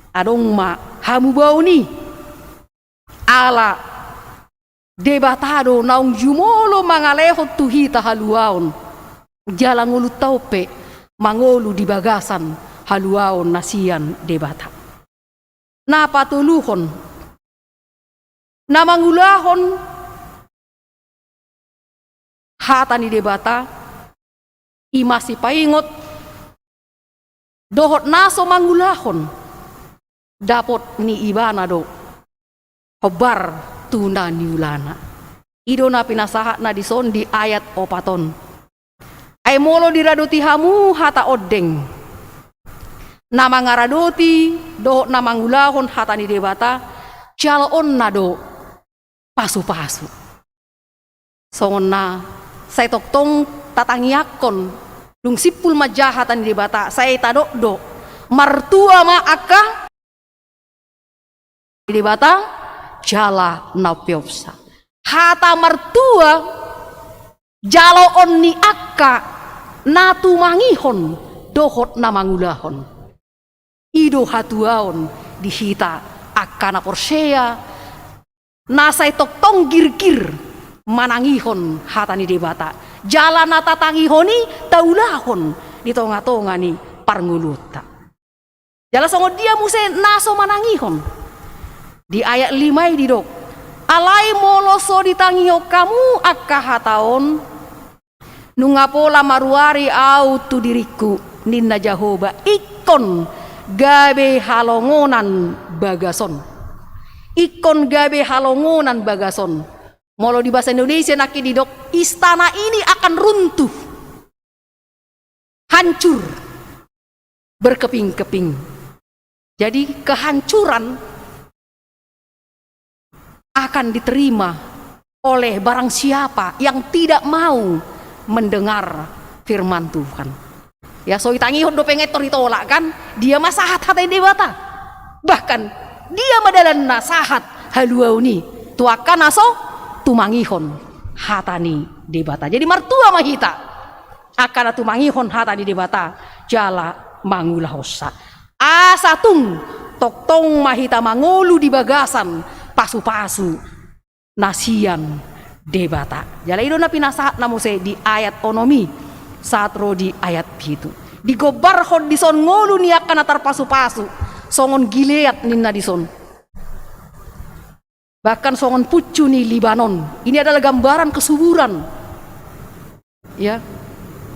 Adong ma hamu bau ni ala debatado naung jumolo mangalehot tu hita haluaon. Jalang ngulut taupe mangolu di bagasan haluaon nasian debata. Na patuluhon na mangulahon hata ni debata imasi paingot dohot naso mangulahon dapot ni ibana do hobar tuna niulana ido na pinasahat na dison di ayat opaton ay molo diradoti hamu hata odeng na mangaradoti dohot na mangulahon hata ni debata jalon na do pasu-pasu songon na say toktong tatangiyakon dung sipul majahatan di bata say tadok do martua ma akka di bata jala napiopsa hata martua jalo onni akka natu mangihon dohot na mangulahon ido hatuaon dihita akka na porsea nasay toktong girgir manangihon hatani debata jalan nata tangihoni taulahon di tonga-tonga ni parnguluta jala songo dia muse naso manangihon di ayat 5 di dok alai moloso ditangiho kamu akka hataon nungapola maruari au tu diriku ninna jahoba ikon gabe halongonan bagason ikon gabe halongonan bagason. Molo di bahasa Indonesia naki di dok istana ini akan runtuh hancur berkeping-keping. Jadi kehancuran akan diterima oleh barang siapa yang tidak mau mendengar firman Tuhan. Ya so itangihon do pengetor ditolak kan dia masahat hatai debata. Bahkan dia madalan nasahat haluauni tuakan aso tumangihon hatani debata. Jadi martua mahita akan tumangihon hatani debata jala mangulahosa. Asatung toktong mahita mangolu di bagasan pasu-pasu nasian debata. Jala idona pinasahat namuse di ayat onomi satro di ayat pitu. Di gobarhon dison ngolu ni akan atar pasu-pasu songon gileat ninna dison. Bahkan songon pucu ni Libanon. Ini adalah gambaran kesuburan. Ya.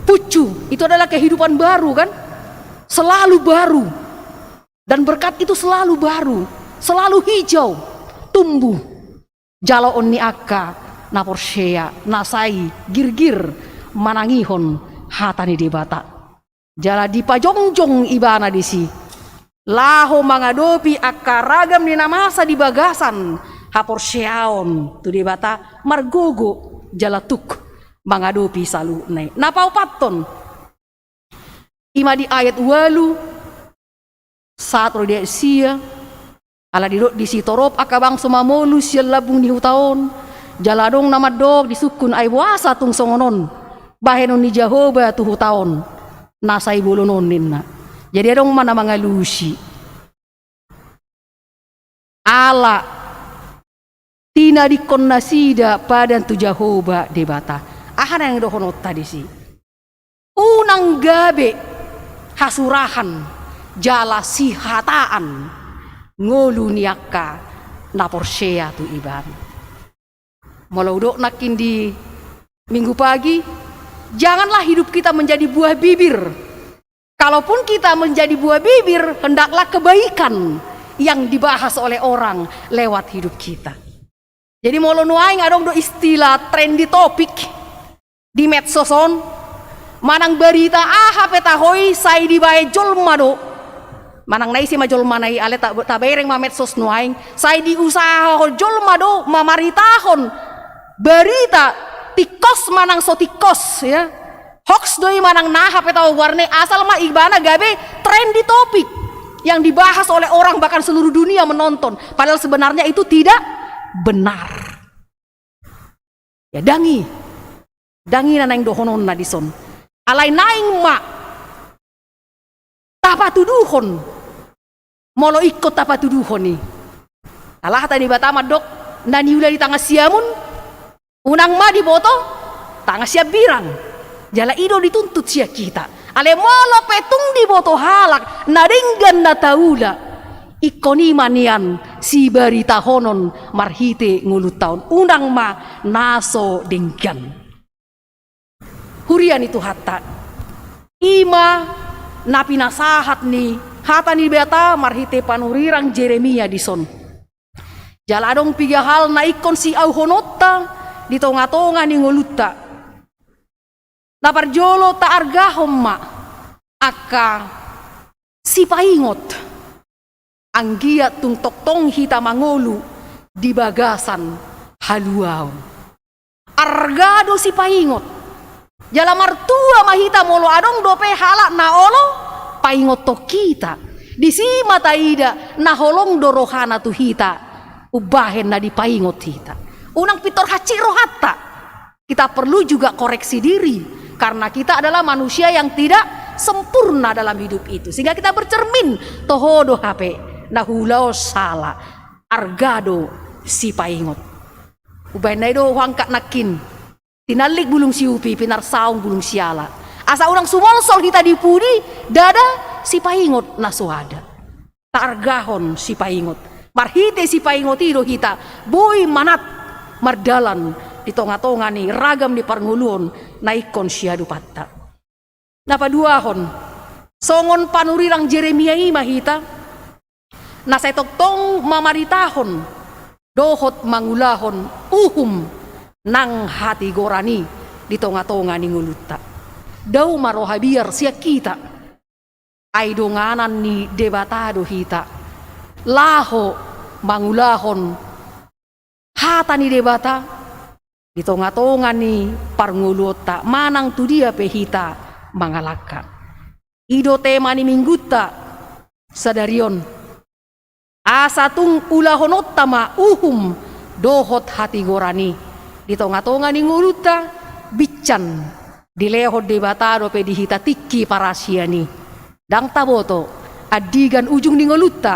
Pucu itu adalah kehidupan baru kan? Selalu baru. Dan berkat itu selalu baru, selalu hijau, tumbuh. Jalo onni akka naporsea nasai girgir manangihon hatani debata. Jala dipajongjong ibana disi. Laho mangadopi akka ragam ni namasa di bagasan haporseaon tu debata margogo jalatuk mangadopi salu nai. Napau paton ima di ayat walu saat dia sia ala di sitorop akabang sumamolu sia labung ni hutaon jaladong nama dog di sukun ay wasa tung songonon bahenon ni Jahoba tu hutaon nasay bulunon ninna. Jadi adong mana mangalusi ala tina dikon nasida padan tu Jehovah debata. Ahana yang dohonot tadi sih. Unang gabe hasurahan jala sihataan ngolu niaka naporsea tu iban. Malaudok nakin di minggu pagi, janganlah hidup kita menjadi buah bibir. Kalaupun kita menjadi buah bibir, hendaklah kebaikan yang dibahas oleh orang lewat hidup kita. Jadi molo nuaing adong do istilah trendy topik di medsoson, manang berita petahoi sai dibae jolma do. Manang nai si majolma nai ale tak bereng ma medsos nuaing, sai di usaha jolma do mamaritahon berita tikos manang so tikos ya. Hoax doi manang petahoi warne asal ma ibana gabe trendy topik yang dibahas oleh orang bahkan seluruh dunia menonton, padahal sebenarnya itu tidak benar. Ya dangi nanang dohonon na dison. Alai naing ma tapatuduhon. Molo ikut tapatuduhon ni. Alah tadi batama dok nani ula di tangga siamun. Unang ma di boto tangga siap birang. Jala ido dituntut sia kita. Ale molo petung di boto halak naringgan na taula. Ikoni manian si berita honon marhite ngulut tahun unang ma naso denggan. Hurian itu hatta ima napi nasahat ni hata ni beta marhite panurirang Jeremia dison. Jaladong piga hal na ikon si au honotta di tonga-tonga ni ngulutta. Naparjolo ta argahom ma aka si paingot anggiat tung toktong hita mangolu di bagasan haluau. Argado si paingot jala martua mahita molo adong dope halak na olo paingot to kita di si mata ida na holong dorohana tu hita ubahen na di paingot hita. Unang pitor haciro hatta kita perlu juga koreksi diri karena kita adalah manusia yang tidak sempurna dalam hidup itu, sehingga kita bercermin tohodo HP nahulao salah argado si paingot ubay na do hangkat nakin tinalik bulung si upi pinar saung bulung siala asa urang sumolsol kita dipudi dada si paingot nasuada targahon si paingot marhite si paingot ido kita boy manat mardalan di tonga-tonga ni ragam di parnguluon naikon siadu patta. Napaduahon songon panurirang Jeremia ima hita nasetoktong mamaritahon dohot mangulahon nang hati gorani di tonga-tonga ni ngulutta. Dau marohabiar siak kita ay donganan ni debatado hita laho mangulahon hata ni debata di tonga-tonga ni parngulota manang tu dia pehita mangalaka. Ido tema ni mingguta sadarion asatung ulahonot tama dohot hati gorani di tonga-tonga ni nguluta bican dilehot debatado pe dihita tiki parasiani dang taboto adigan ujung ni nguluta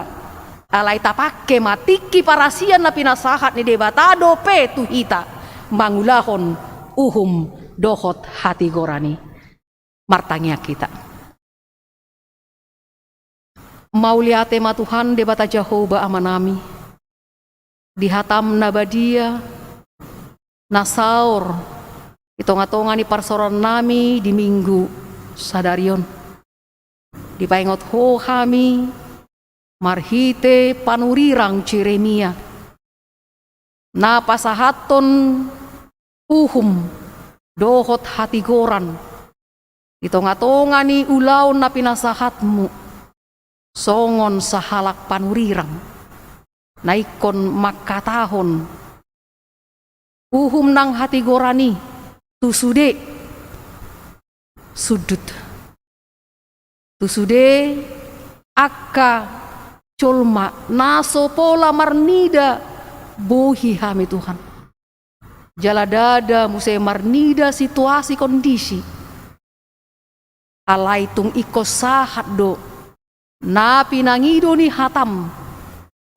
alai tapake matiki parasian na pinasahat ni debatado pe tu hita mangulahon dohot hati gorani. Martangnya kita mauliate ma Tuhan debata Jehovah amanami dihatam nabadia nasaur itonga-tonga ni parsoran nami di minggu sadarion dipaingot ho kami marhite panurirang Jeremia na pasahaton dohot hati goran di tonga-tonga ni ulaw na pinasahatmu songon sahalak panurirang naikon makatahon nang hati gorani tusude sudut tusude akka colma naso pola marnida bohi hami Tuhan jala dada muse marnida situasi kondisi alaitung iko sahat do napi nangido ni hatam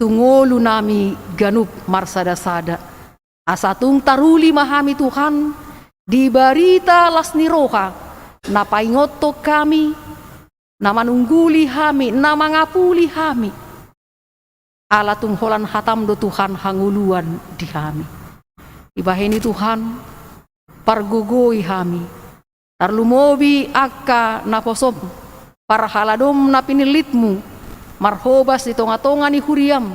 tungolu nami ganup marsada-sada. Asa tung taruli mahami Tuhan, di barita las niroha, na paingoto kami, na manungguli hami, na mangapuli hami. Ala tungholan hatam do Tuhan hanguluan di hami. Ibaheni Tuhan, pargugoi hami. Tarlumobi akka naposom, parhaladom na pinilitmu, marhobas di tonga-tonga ni huriam.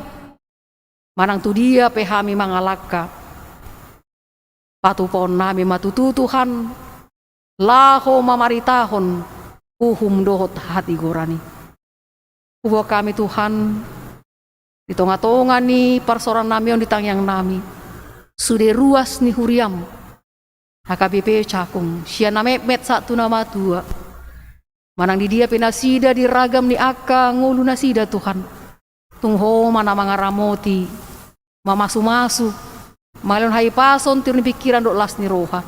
Manang tu dia pehami mangalaka. Patupon nami matutu Tuhan, laho mamaritahon, uhum dohot hati gorani. Ubo kami Tuhan, di tonga-tonga ni parsoran nami on di tangyang nami, sude ruas ni huriam, HKBP cakung, sia namet satu nama tua. Manang di dia penasida di ragam ni akka ngulu nasida Tuhan. Tungho mana mangaramoti, mamasu-masu, malon hai pason tirni pikiran dok las ni roha.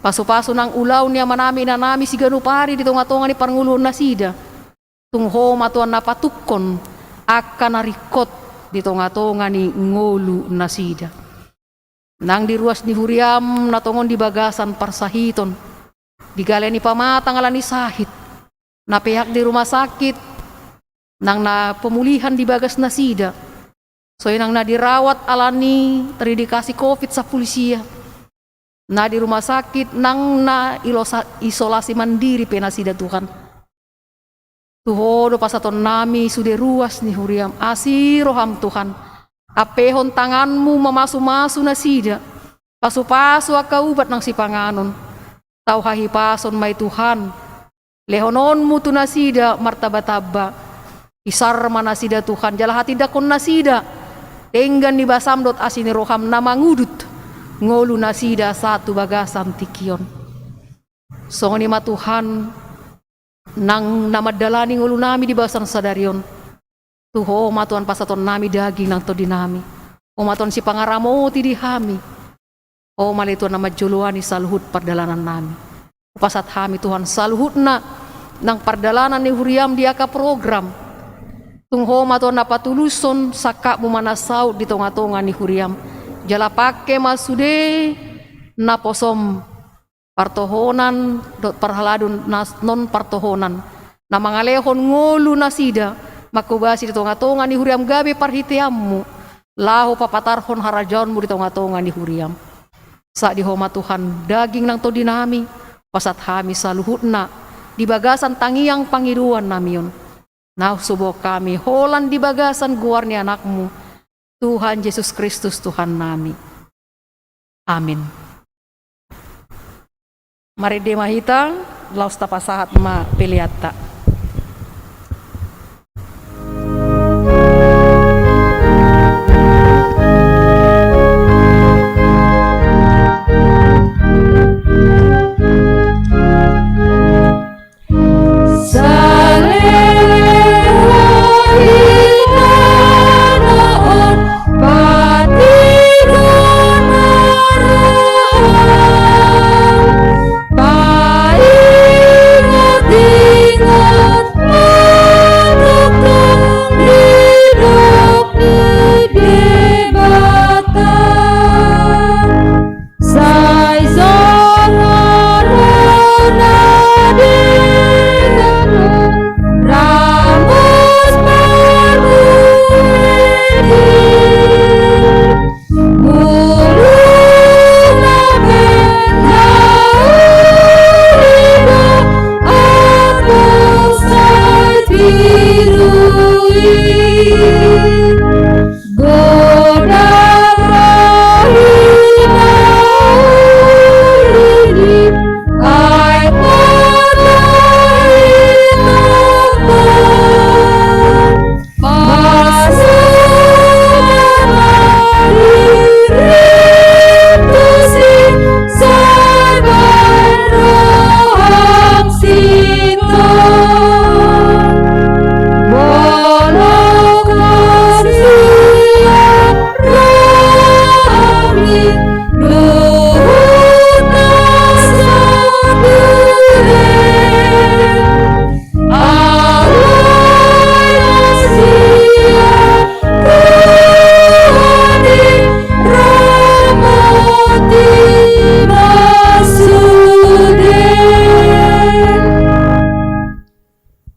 Paso-paso nang ulaw niya manami na nami si ganupari di tonga-tonga ni parngulu nasida. Tungho matuan napatukon, akka narikot di tonga-tonga ni ngulu nasida. Nang di ruas ni huriam natongon di bagasan parsahiton, di galen ni pamatang ala ni sahit, na pihak di rumah sakit, nang na pemulihan di bagas nasida, so nang na dirawat alani teridikasi COVID sa pulisia, na di rumah sakit nang na isolasi mandiri penasida Tuhan. Tuhodo pasaton nami sude ruas ni huriam asiroham Tuhan. Apehon tanganmu mamasu-masu nasida, pasu-pasu akaubat ng sipanganon, tau hahipason may Tuhan, lehononmu tu nasida martaba-taba, isar manasida Tuhan, jalahati dakon nasida, tenggan ni basamdot asiniroham na mangudut, ngolu nasida satu bagasan tikion. So ni Tuhan, nang namadalani ngulu nami di basan sadarion, Tuho matuan pasaton nami daging nang to dinami. O matuan si pangaramoti di hami. O malituan na majuluani saluhut pardalanan nami. O pasat hami Tuhan saluhut na nang pardalanan ni huriam dia ka program. Tungho matuan na patuluson saka mumanasaw di tonga-tonga ni huriam. Jala pake masude na posom partohonan dot parhaladun non partohonan. Na mangalehon ngulu nasida. Makubasi di tonga-tonga ni huriam gabi parhitiammu, laho papatarhon harajaonmu di tonga-tonga ni huriam. Sa di homa Tuhan daging nang to dinami, pasat hami saluhutna, di bagasan tangiang pangiruan namion. Nah subo kami holan di bagasan guar ni anakmu, Tuhan Yesus Kristus Tuhan nami. Amin. Mari demahita, laus tapasahat ma peliata. Tinggal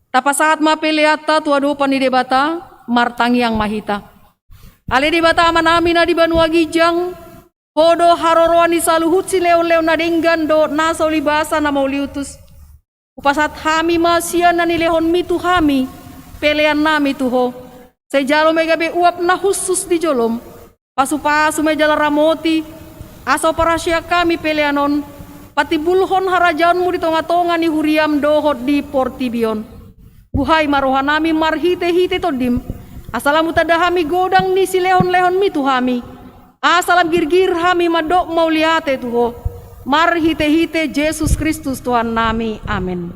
Tapasahat mapeleata tuado pani debata martangi yang mahita. Ale debata amanami na di Banua Gijang hodo haroroani saluhut si leon-leon na denggan do nasa ulibasa na mauliutus. Upasat hami masya na nilehon mitu hami pelean nami tuho. Sejalo megabe uap na khusus di jolom. Pasu-pasu mejala ramoti aso parasya kami peleanon. Pati bulhon harajaonmu di tonga-tonga ni huriam dohot di Portibion. Buhay marohan nami marhite-hite todim. Asalamu tadahami godang ni si lehon-lehon mitu hami. Asalam girgir hami madok mauliate tuho. Marhite-hite Yesus Kristus Tuhan nami. Amin.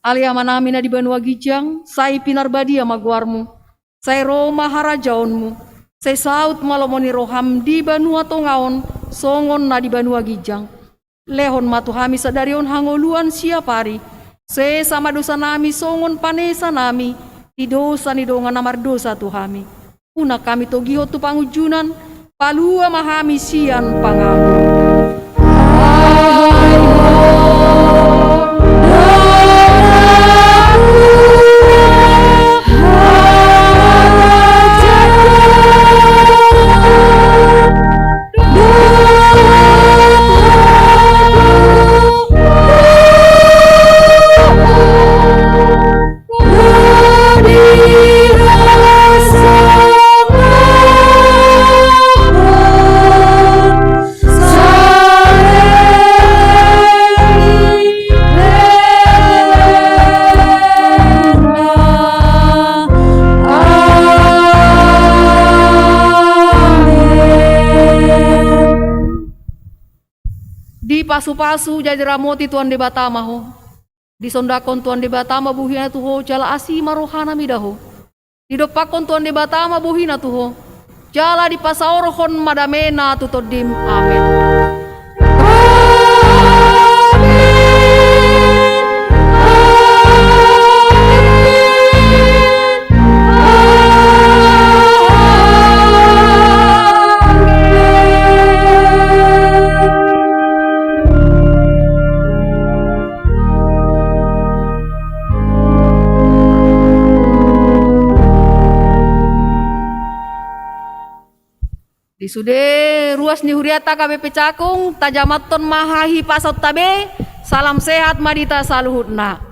Alia manami na di Banua Gijang, say pinarbadi amaguarmu, say Roma harajaonmu, say saut malomoni roham di Banua Tongaon, songon na di Banua Gijang. Lehon matuhami sadarion hangoluan siapari, say sama dosa nami songon panesa nami, di dosa ni dongan namar dosa tuhami. Una kami togiho tu pangujunan, palua mahami sian pangamu. Di pasu-pasu jadi ramoti tuan de Batama ho. Di sondakon tuan de Batama buhina tuho jala asi marohana midaho. Di dopakon tuan de Batama buhina tuho. Jala di pasaorohon madamena tutodim. Amin. Disude ruas ni huriata KBP Cakung tajamaton mahahi pasot tabe salam sehat madita saluhutna.